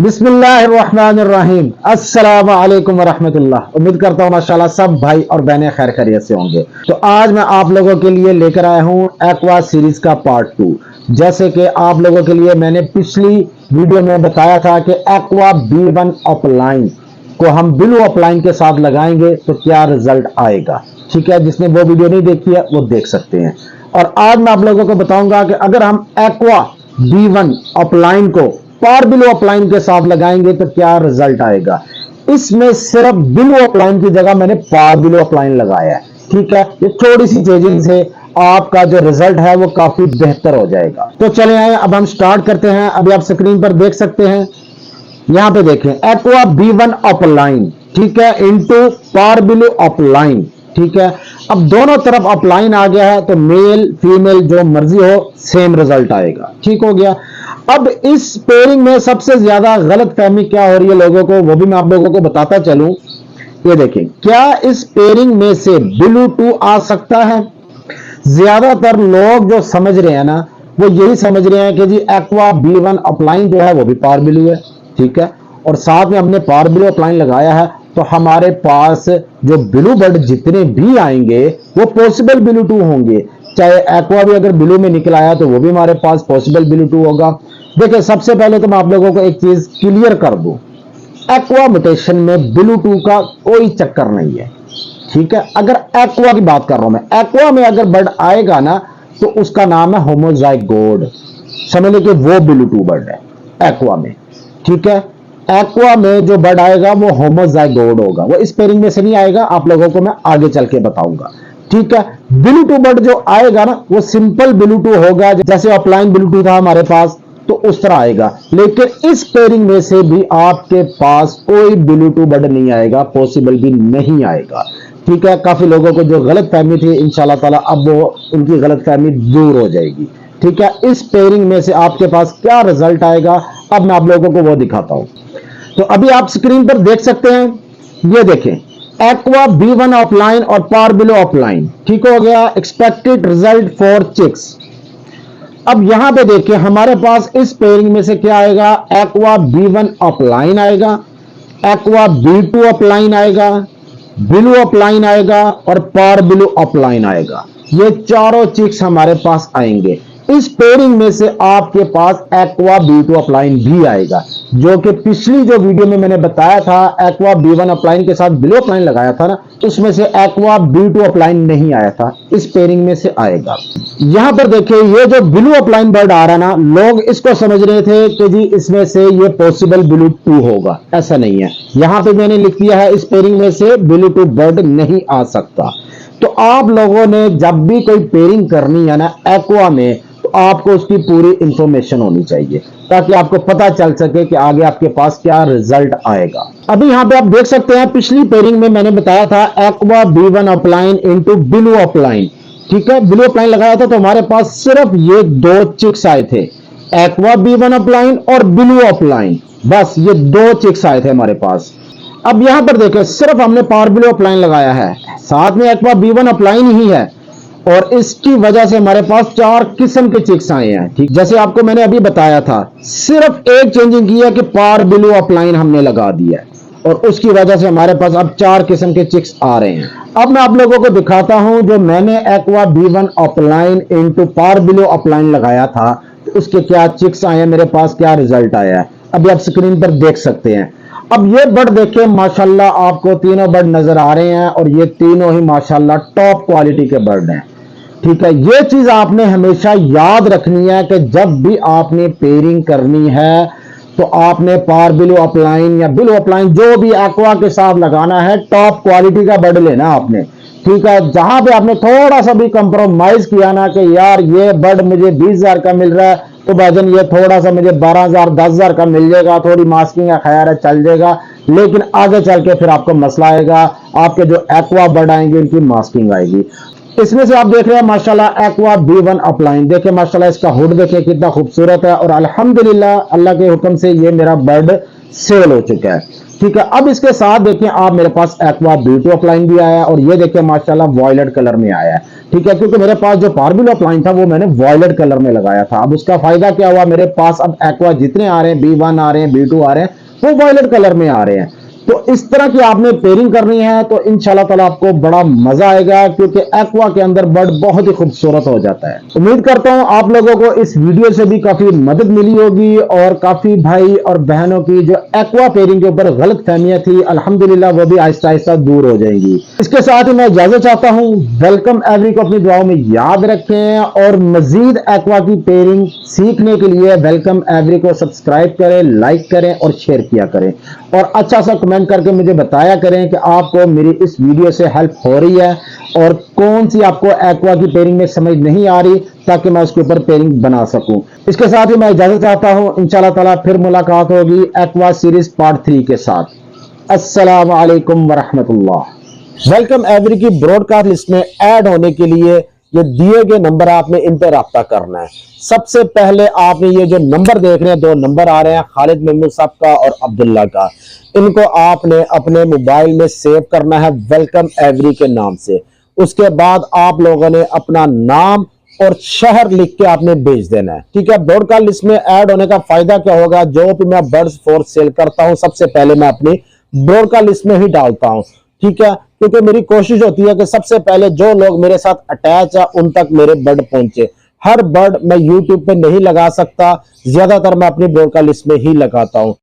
बिस्मिल्लाहिर्रहमानिर्रहीम। अस्सलामु अलैकुम वरहमतुल्लाह। उम्मीद करता हूँ माशाल्लाह सब भाई और बहनें खैर खैरियत से होंगे। तो आज मैं आप लोगों के लिए लेकर आया हूँ एक्वा सीरीज का पार्ट 2। जैसे कि आप लोगों के लिए मैंने पिछली वीडियो में बताया था कि एक्वा B1 अपलाइन को हम ब्लू अपलाइन के साथ लगाएंगे तो क्या रिजल्ट आएगा। ठीक है, जिसने वो वीडियो नहीं देखी है वो देख सकते हैं। और आज मैं आप लोगों को बताऊंगा कि अगर हम एक्वा B1 अपलाइन को पार ब्लू अपलाइन के साथ लगाएंगे तो क्या रिजल्ट आएगा। इसमें सिर्फ ब्लू अपलाइन की जगह मैंने पार ब्लू अपलाइन लगाया है। ठीक है, ये थोड़ी सी चेंजिंग से आपका जो रिजल्ट है वो काफी बेहतर हो जाएगा। तो चले आए, अब हम स्टार्ट करते हैं। अभी आप स्क्रीन पर देख सकते हैं, यहां पे देखें एक्वा B1 अपलाइन, ठीक है, इनटू पार ब्लू अपलाइन। ठीक है, अब दोनों तरफ अपलाइन आ गया है तो मेल फीमेल जो मर्जी हो सेम रिजल्ट आएगा। ठीक हो गया। अब इस पेयरिंग में सबसे ज्यादा गलत फहमी क्या हो रही है लोगों को, वो भी मैं आप लोगों को बताता चलूं। ये देखें, क्या इस पेयरिंग में से ब्लू 2 आ सकता है। ज्यादातर लोग जो समझ रहे हैं ना, वो यही समझ रहे हैं कि जी एक्वा B1 अपलाइन जो है वो भी पार ब्लू है। ठीक है, और साथ में हमने पार ब्लू अपलाइन लगाया है तो हमारे पास जो ब्लू बर्ड जितने भी आएंगे वो पॉसिबल ब्लू 2 होंगे। चाहे एक्वा भी अगर ब्लू में निकल आया तो वो भी हमारे पास पॉसिबल ब्लू 2 होगा। देखिए, सबसे पहले तो मैं आप लोगों को एक चीज क्लियर कर दूं, एक्वा म्यूटेशन में ब्लू 2 का कोई चक्कर नहीं है। ठीक है, अगर एक्वा की बात कर रहा हूं मैं, एक्वा में अगर बर्ड आएगा ना तो उसका नाम है होमोजाइगोट। समझ लीजिए वो ब्लू 2 बर्ड है एक्वा में। ठीक है, एक्वा में जो बर्ड आएगा वो होमोजाइगोट होगा, वो इस पेयरिंग में से नहीं आएगा। आप लोगों को मैं आगे चल के बताऊंगा। ठीक है, ब्लू 2 बर्ड जो आएगा ना वो सिंपल ब्लू 2 होगा, जैसे ऑफलाइन ब्लू 2 था हमारे पास तो उस तरह आएगा। लेकिन इस पेयरिंग में से भी आपके पास कोई ब्लू 2 बर्ड नहीं आएगा, पॉसिबल भी नहीं आएगा। ठीक है, काफी लोगों को जो गलत फहमी थी इंशाल्लाह ताला अब वो उनकी गलत फहमी दूर हो जाएगी। ठीक है, इस पेयरिंग में से आपके पास क्या रिजल्ट आएगा अब मैं आप लोगों को वो दिखाता हूं। तो अभी आप स्क्रीन पर देख सकते हैं, ये देखें एक्वा B1 अपलाइन और पार ब्लू अपलाइन। ठीक हो गया। Expected result for chicks. अब यहां पे देखिए हमारे पास इस पेयरिंग में से क्या आएगा, एक्वा B1 अपलाइन आएगा, एक्वा B2 अपलाइन आएगा, ब्लू अपलाइन आएगा और पार ब्लू अपलाइन आएगा। ये चारों चिक्स हमारे पास आएंगे। इस पेयरिंग में से आपके पास एक्वा B2 अपलाइन भी आएगा, जो कि पिछली जो वीडियो में मैंने बताया था एक्वा B1 अपलाइन के साथ ब्लू अपलाइन लगाया था ना, उसमें से एक्वा B2 अपलाइन नहीं आया था, इस पेयरिंग में से आएगा। यहां पर देखिए ये जो ब्लू अपलाइन बर्ड आ रहा ना, लोग इसको समझ रहे थे कि जी इसमें से ये पॉसिबल ब्लू 2 होगा। ऐसा नहीं है, यहां पर मैंने लिख दिया है इस पेयरिंग में से ब्लू 2 बर्ड नहीं आ सकता। तो आप लोगों ने जब भी कोई पेयरिंग करनी है ना एक्वा में, तो आपको उसकी पूरी इंफॉर्मेशन होनी चाहिए ताकि आपको पता चल सके कि आगे आपके पास क्या रिजल्ट आएगा। अभी यहां पे आप देख सकते हैं पिछली पेयरिंग में मैंने बताया था aqua B1 upline into blue upline. ठीक है, ब्लू अपलाइन लगाया था तो हमारे पास सिर्फ ये 2 चिक्स आए थे, एक्वा B1 अपलाइन और ब्लू अपलाइन, बस ये 2 चिक्स आए थे हमारे पास। अब यहां पर देखें सिर्फ हमने पार ब्लू अपलाइन लगाया है, साथ में एक्वा B1 अपलाइन ही है और इसकी वजह से हमारे पास 4 किस्म के चिक्स आए हैं। ठीक, जैसे आपको मैंने अभी बताया था, सिर्फ एक चेंजिंग की है कि पार ब्लू अपलाइन हमने लगा दिया है और उसकी वजह से हमारे पास अब 4 किस्म के चिक्स आ रहे हैं। अब मैं आप लोगों को दिखाता हूं जो मैंने एक्वा B1 अपलाइन इनटू पार ब्लू अपलाइन लगाया था तो उसके क्या चिक्स आए हैं, मेरे पास क्या रिजल्ट आया है, अभी आप स्क्रीन पर देख सकते हैं। अब ये बर्ड देखिए माशाल्लाह आपको तीनों बर्ड नजर आ रहे हैं और ये तीनों ही माशाल्लाह टॉप क्वालिटी के बर्ड हैं। ठीक है, ये चीज आपने हमेशा याद रखनी है कि जब भी आपने पेयरिंग करनी है तो आपने पार ब्लू अपलाइन या ब्लू अपलाइन जो भी एक्वा के साथ लगाना है, टॉप क्वालिटी का बर्ड लेना आपने। ठीक है, जहां पे आपने थोड़ा सा भी कंप्रोमाइज किया ना कि यार ये बर्ड मुझे 20,000 का मिल रहा है तो भाईजान ये थोड़ा सा मुझे 12,000 10,000 का मिल जाएगा, थोड़ी मास्किंग का ख्याल है चल जाएगा, लेकिन आगे चल के फिर आपको मसला आएगा, आपके जो एक्वा बर्ड आएंगे उनकी मास्किंग आएगी। इसमें से आप देख रहे हैं माशाल्लाह एक्वा B1 अपलाइन, देखिए माशाल्लाह इसका हुड देखिए कितना खूबसूरत है और अल्हम्दुलिल्लाह अल्लाह के हुक्म से ये मेरा बर्ड सेल हो चुका है। ठीक है, अब इसके साथ देखिए आप मेरे पास एक्वा B2 अपलाइन भी आया है और ये देखिए माशाल्लाह वॉयलेट कलर में आया है। ठीक है, क्योंकि मेरे पास जो पार्बुला प्लांट था वो मैंने वॉयलेट कलर में लगाया था। अब उसका फायदा क्या हुआ, मेरे पास अब एक्वा जितने आ रहे हैं, B1 आ रहे हैं, B2 आ रहे हैं, वो वॉयलेट कलर में आ रहे हैं। तो इस तरह की आपने पेयरिंग करनी है तो इंशाल्लाह ताला आपको बड़ा मजा आएगा, क्योंकि एक्वा के अंदर बर्ड बहुत ही खूबसूरत हो जाता है। उम्मीद करता हूं आप लोगों को इस वीडियो से भी काफी मदद मिली होगी, और काफी भाई और बहनों की जो एक्वा पेयरिंग के ऊपर गलत फहमियां थी, अल्हम्दुलिल्लाह वो भी आहिस्ता आहिस्ता दूर हो जाएंगी। इसके साथ ही मैं इजाजत चाहता हूं। वेलकम एवरी को अपनी दुआओं में याद रखें, और मजीद एक्वा की पेयरिंग सीखने के लिए वेलकम एवरी को सब्सक्राइब करें, लाइक करें और शेयर किया करें, और अच्छा सा कमेंट करके मुझे बताया करें कि आपको मेरी इस वीडियो से हेल्प हो रही है और कौन सी आपको एक्वा की पेयरिंग में समझ नहीं आ रही, ताकि मैं उसके ऊपर पेयरिंग बना सकूं। इसके साथ ही मैं इजाजत चाहता हूं। इंशाल्लाह ताला फिर मुलाकात होगी एक्वा सीरीज पार्ट 3 के साथ। अस्सलाम वालेकुम वरहमतुल्लाह। वेलकम एवरी की ब्रॉडकास्ट लिस्ट में ऐड होने के लिए ये दिए गए नंबर आपने इन पर राब्ता करना है। सबसे पहले आपने ये जो नंबर देख रहे हैं, 2 नंबर आ रहे हैं, खालिद महमूद साहब का और अब्दुल्ला का, इनको आपने अपने मोबाइल में सेव करना है वेलकम एवरी के नाम से। उसके बाद आप लोगों ने अपना नाम और शहर लिख के आपने भेज देना है। ठीक है, ब्रॉडकास्ट लिस्ट में ऐड होने का फायदा क्या होगा, जो भी मैं बर्ड्स फॉर सेल करता हूं सबसे पहले मैं अपनी ब्रॉडकास्ट लिस्ट में ही डालता हूं। ठीक है, क्योंकि मेरी कोशिश होती है कि सबसे पहले जो लोग मेरे साथ अटैच है उन तक मेरे बर्ड पहुंचे। हर बर्ड मैं यूट्यूब पे नहीं लगा सकता, ज्यादातर मैं अपनी ब्रॉडकास्ट लिस्ट में ही लगाता हूं।